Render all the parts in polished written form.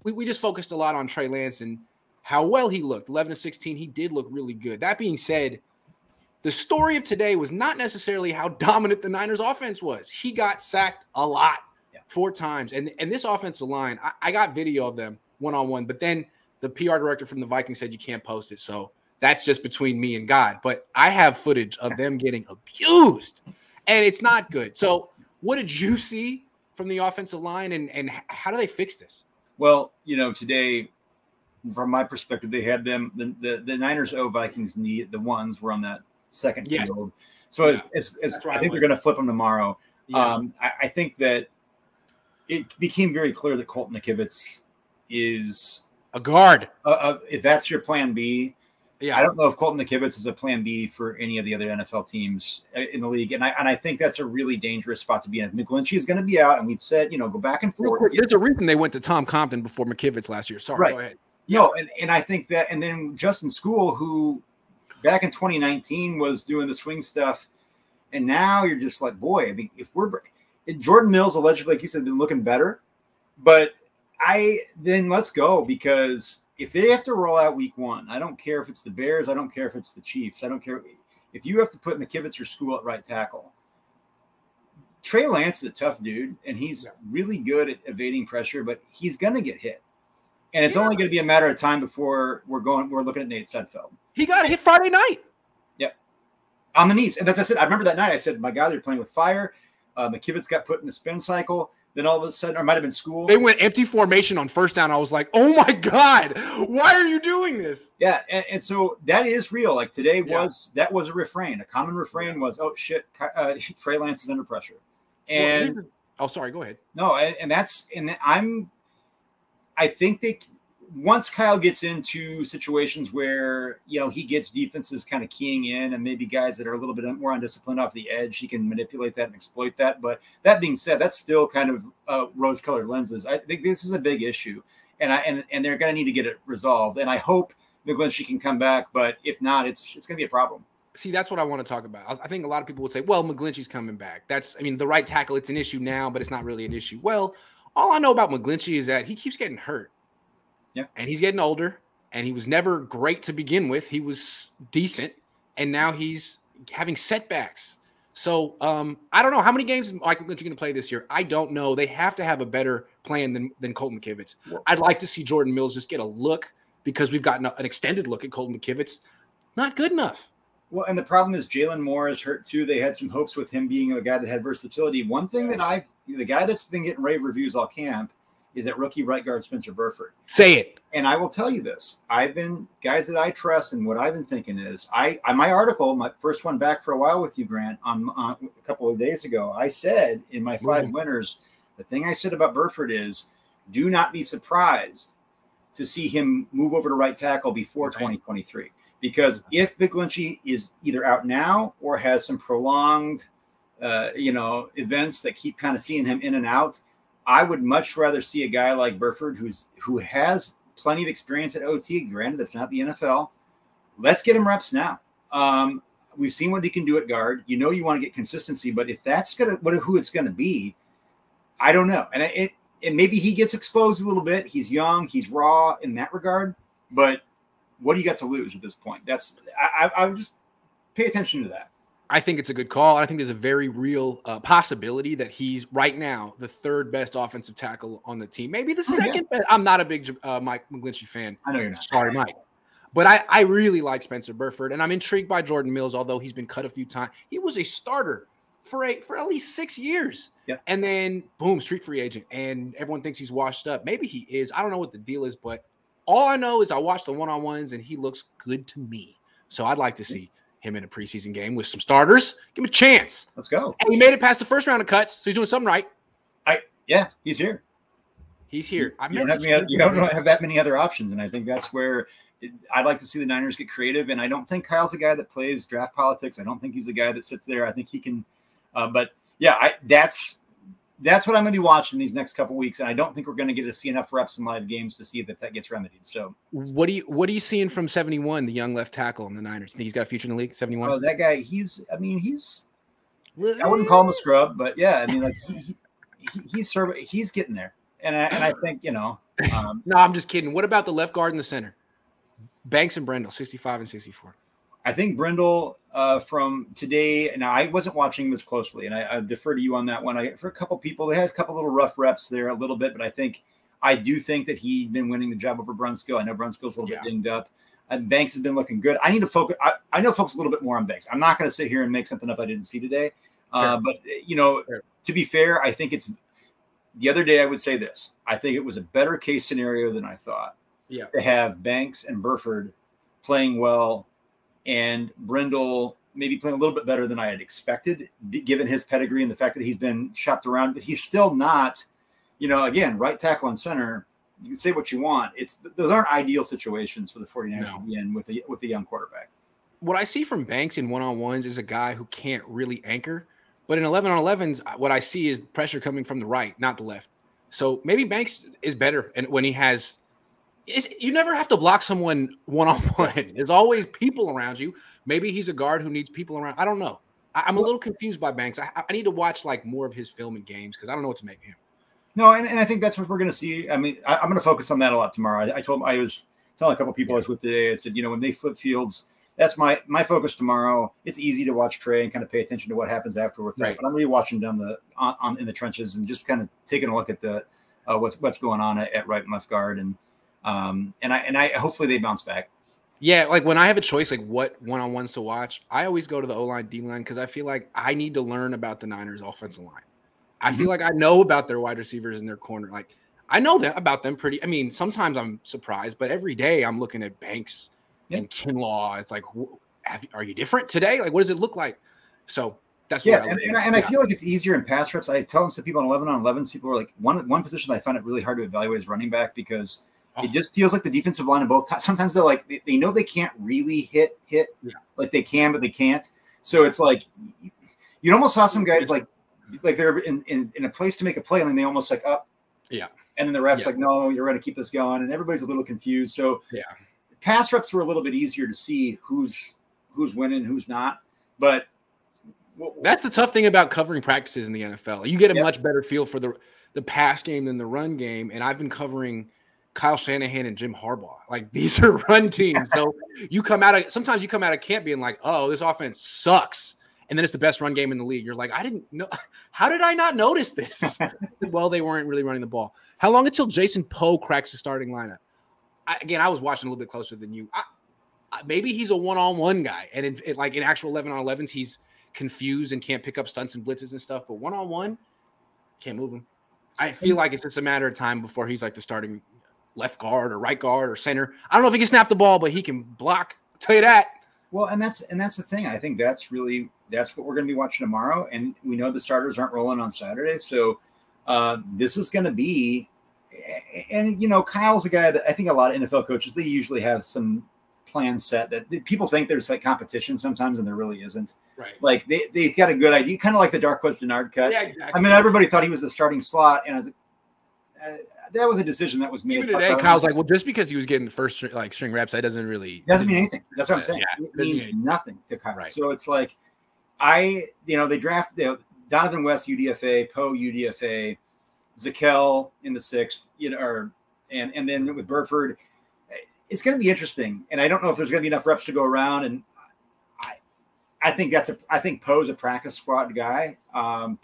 we just focused a lot on Trey Lance and how well he looked. 11-16, he did look really good. That being said, the story of today was not necessarily how dominant the Niners offense was. He got sacked a lot, 4 times. And this offensive line, I got video of them one-on-one, but then the PR director from the Vikings said you can't post it. So that's just between me and God. But I have footage of them getting abused, and it's not good. So what did you see from the offensive line, and how do they fix this? Well, you know, today, from my perspective, they had them, the Niners owe Vikings the ones were on that second field. So I think they're going to flip them tomorrow. Yeah. I think that it became very clear that Colton McKivitz is a guard. If that's your plan B, I don't know if Colton McKivitz is a plan B for any of the other NFL teams in the league. And I think that's a really dangerous spot to be in. McGlinchey is going to be out, and we've said, you know, go back and forth. There's a reason they went to Tom Compton before McKivitz last year. Sorry, go ahead. No, and I think that, and then Justin School, who back in 2019 was doing the swing stuff, and now you're just like, boy, I mean, if Jordan Mills allegedly, like you said, been looking better, but then let's go, because if they have to roll out week 1, I don't care if it's the Bears, I don't care if it's the Chiefs, I don't care if you have to put McKivitz or School at right tackle. Trey Lance is a tough dude, and he's really good at evading pressure, but he's going to get hit. And it's only going to be a matter of time before we're looking at Nate Sudfeld. He got hit Friday night. Yep. On the knees. And as I said, I remember that night, I said, my God, they're playing with fire. McKivitz got put in the spin cycle. Then all of a sudden, or it might have been School. They went empty formation on first down. I was like, oh my God, why are you doing this? Yeah. And so that is real. Like today that was a refrain. A common refrain was, oh shit, Trey Lance is under pressure. And sorry, go ahead. No, I think once Kyle gets into situations where, you know, he gets defenses kind of keying in, and maybe guys that are a little bit more undisciplined off the edge, he can manipulate that and exploit that. But that being said, that's still kind of rose-colored lenses. I think this is a big issue, and they're going to need to get it resolved. And I hope McGlinchey can come back, but if not, it's going to be a problem. See, that's what I want to talk about. I think a lot of people would say, well, McGlinchey's coming back. The right tackle, it's an issue now, but it's not really an issue. Well, all I know about McGlinchey is that he keeps getting hurt. Yeah. And he's getting older, and he was never great to begin with. He was decent, and now he's having setbacks. So I don't know how many games is Michael McGlinchey going to play this year. I don't know. They have to have a better plan than Colton McKivitz. I'd like to see Jordan Mills just get a look, because we've gotten an extended look at Colton McKivitz. Not good enough. Well, and the problem is Jalen Moore is hurt too. They had some hopes with him being a guy that had versatility. One thing that the guy that's been getting rave reviews all camp is that rookie right guard Spencer Burford. Say it. And I will tell you this. Guys that I trust, and what I've been thinking is, my article, my first one back for a while with you, Grant, on a couple of days ago, I said in my 5 winners, the thing I said about Burford is, do not be surprised to see him move over to right tackle before 2023. Because if McGlinchey is either out now or has some prolonged, events that keep kind of seeing him in and out, I would much rather see a guy like Burford who has plenty of experience at OT. Granted, that's not the NFL. Let's get him reps now. We've seen what he can do at guard. You know, you want to get consistency, but if that's who it's gonna be, I don't know. And maybe he gets exposed a little bit. He's young, he's raw in that regard. But what do you got to lose at this point? I would just pay attention to that. I think it's a good call. I think there's a very real possibility that he's right now the 3rd best offensive tackle on the team. Maybe the 2nd best. I'm not a big Mike McGlinchey fan. I know you're not. Sorry, Mike. But I really like Spencer Burford, and I'm intrigued by Jordan Mills, although he's been cut a few times. He was a starter for at least 6 years. Yeah. And then, boom, street free agent. And everyone thinks he's washed up. Maybe he is. I don't know what the deal is, but all I know is I watched the one-on-ones, and he looks good to me. So I'd like to see him in a preseason game with some starters. Give him a chance. Let's go. And he made it past the first round of cuts, so he's doing something right. He's here. He's here. You don't have that many other options, and I think that's where I'd like to see the Niners get creative. And I don't think Kyle's a guy that plays draft politics. I don't think he's a guy that sits there. I think he can. That's what I'm going to be watching these next couple of weeks, and I don't think we're going to see enough reps in live games to see if that gets remedied. So, what are you seeing from 71, the young left tackle in the Niners? Think he's got a future in the league? 71. Oh, that guy. I wouldn't call him a scrub, but yeah, I mean, like he's getting there, and I think No, I'm just kidding. What about the left guard and the center? Banks and Brendel, 65 and 64. I think Brendel from today. Now I wasn't watching this closely, and I defer to you on that one. For a couple people, they had a couple little rough reps there, a little bit, but I do think that he'd been winning the job over Brunskill. I know Brunskill's a little bit dinged up. Banks has been looking good. I need to focus. I know focus a little bit more on Banks. I'm not going to sit here and make something up I didn't see today. But to be fair, I think it's the other day. I would say this. I think it was a better case scenario than I thought. Yeah, to have Banks and Burford playing well, and Brendel maybe playing a little bit better than I had expected, given his pedigree and the fact that he's been shopped around. But he's still not, again, right tackle and center. You can say what you want. Those aren't ideal situations for the 49ers to be in with a young quarterback. What I see from Banks in one-on-ones is a guy who can't really anchor. But in 11-on-11s, what I see is pressure coming from the right, not the left. So maybe Banks is better, and when he has – you never have to block someone one-on-one. There's always people around you. Maybe he's a guard who needs people around. I don't know. I'm a little confused by Banks. I need to watch more of his film and games because I don't know what to make of him. No, and I think that's what we're going to see. I mean, I'm going to focus on that a lot tomorrow. I was telling a couple people I was with today, I said, when they flip fields, that's my focus tomorrow. It's easy to watch Trey and kind of pay attention to what happens afterward. Right. But I'm really watching down in the trenches and just kind of taking a look at the what's going on at right and left guard and I hopefully they bounce back. Yeah, when I have a choice, what one-on-ones to watch, I always go to the O-line, D-line, because I feel like I need to learn about the Niners offensive line. I feel like I know about their wide receivers and their corner. I know about them pretty. I mean, sometimes I'm surprised, but every day I'm looking at Banks and Kinlaw. It's are you different today? What does it look like? So that's what I feel like it's easier in pass reps. I tell them to people on 11-on-11s, people are one position I find it really hard to evaluate is running back because it just feels like the defensive line of both. Sometimes they're they know they can't really hit they can, but they can't. So it's you almost saw some guys they're in a place to make a play, and then they almost up. Yeah. And then the ref's no, you're going to keep this going, and everybody's a little confused. So pass reps were a little bit easier to see who's winning, who's not. But that's the tough thing about covering practices in the NFL. You get a much better feel for the pass game than the run game, and I've been covering Kyle Shanahan and Jim Harbaugh. These are run teams. So sometimes you come out of camp being oh, this offense sucks. And then it's the best run game in the league. You're I didn't know. How did I not notice this? Well, they weren't really running the ball. How long until Jason Poe cracks the starting lineup? I was watching a little bit closer than you. Maybe he's a one-on-one guy. And in actual 11-on-11s, he's confused and can't pick up stunts and blitzes and stuff. But one-on-one, can't move him. I feel like it's just a matter of time before he's the starting left guard or right guard or center. I don't know if he can snap the ball, but he can block. I'll tell you that. Well, and that's the thing. I think that's what we're going to be watching tomorrow. And we know the starters aren't rolling on Saturday. So this is going to be, and Kyle's a guy that I think a lot of NFL coaches, they usually have some plans set that people think there's competition sometimes, and there really isn't. Right. They got a good idea, kind of like the Darqueze Dennard cut. Yeah, exactly. I mean, everybody thought he was the starting slot, and I was that was a decision that was made. Even today, Kyle's well, just because he was getting the first string reps, that doesn't mean anything. That's what I'm saying. Yeah, it means nothing to Kyle. Right. So it's they draft Donovan West UDFA, Poe UDFA, Zakel in the 6th, and then with Burford, it's going to be interesting. And I don't know if there's going to be enough reps to go around. And I think Poe's a practice squad guy. I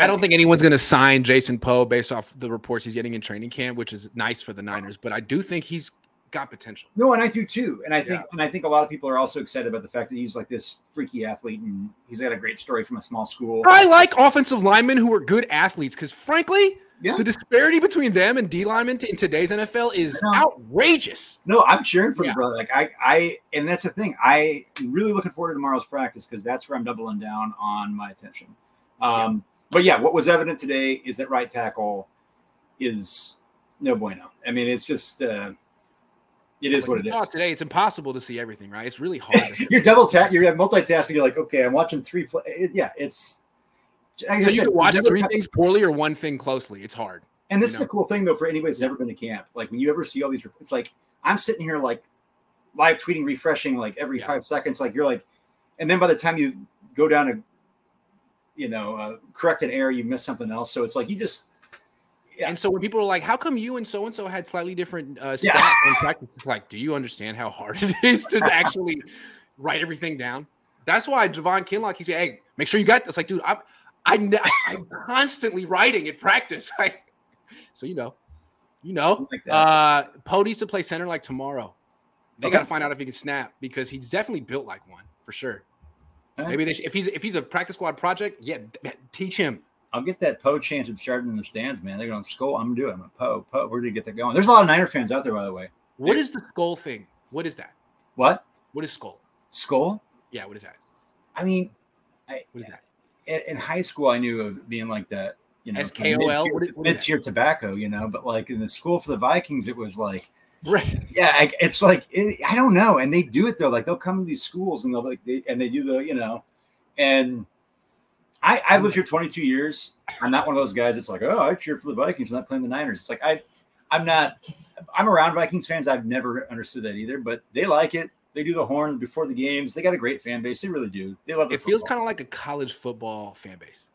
don't think anyone's going to sign Jason Poe based off the reports he's getting in training camp, which is nice for the Niners. But I do think he's got potential. No, and I do too. And I think a lot of people are also excited about the fact that he's this freaky athlete, and he's got a great story from a small school. I like offensive linemen who are good athletes because, frankly, the disparity between them and D linemen in today's NFL is outrageous. No, I'm cheering for the brother. And that's the thing. I'm really looking forward to tomorrow's practice because that's where I'm doubling down on my attention. But what was evident today is that right tackle is no bueno. I mean, it's just it is what it is. Today, it's impossible to see everything, right? It's really hard. You're multitasking. You're okay, I'm watching 3 plays. It's. So you can watch 3 things poorly or 1 thing closely. It's hard. And this is the cool thing, though, for anybody who's never been to camp. When you ever see all these, it's I'm sitting here live tweeting, refreshing every 5 seconds. You're and then by the time you go down to, correct an error, you miss something else. So it's Yeah. And so when people are like, how come you and so had slightly different stats in practice? It's like, do you understand how hard it is to actually write everything down? That's why Javon Kinlock, he's like, hey, make sure you got this. Like, dude, I'm constantly writing in practice. So, Poe needs to play center like tomorrow. They got to find out if he can snap because he's definitely built like one for sure. Maybe they should, if he's a practice squad project, teach him. I'll get that Poe chanted starting in the stands, man. They're going to skull. I'm doing it. Poe. Where did you get that going? There's a lot of Niner fans out there, by the way. What is the skull thing? What is that? What? What is skull? Skull? Yeah, what is that? I mean, what is that? In high school, I knew of being like that, SKOL, mid-tier tobacco, but like in the school for the Vikings, it was like, right. Yeah, it's like, I don't know. And they do it though. Like they'll come to these schools and they do the, and I've lived here 22 years. I'm not one of those guys that's like, oh, I cheer for the Vikings. I'm not playing the Niners. It's like, I'm around Vikings fans. I've never understood that either, but they like it. They do the horn before the games. They got a great fan base. They really do. They love it. It feels kind of like a college football fan base.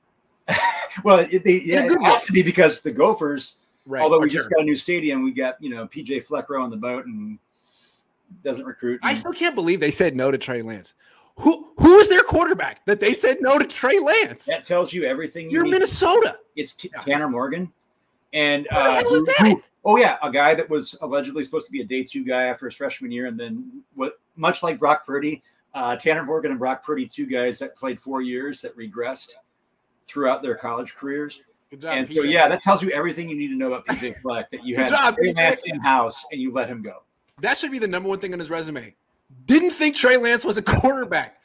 Well, it has to be because the Gophers, right, although we just got a new stadium, we got, PJ Fleckrow on the boat and doesn't recruit. I still can't believe they said no to Trey Lance. Who is their quarterback that they said no to Trey Lance? That tells you everything. You're Minnesota. It's Tanner Morgan. And what the hell is that? A guy that was allegedly supposed to be a day 2 guy after his freshman year. And then much like Brock Purdy, Tanner Morgan and Brock Purdy, 2 guys that played 4 years that regressed throughout their college careers. Good job, and PJ. So, that tells you everything you need to know about PJ Fleck, that you had Trey Lance in-house and you let him go. That should be the number one thing on his resume. Didn't think Trey Lance was a quarterback.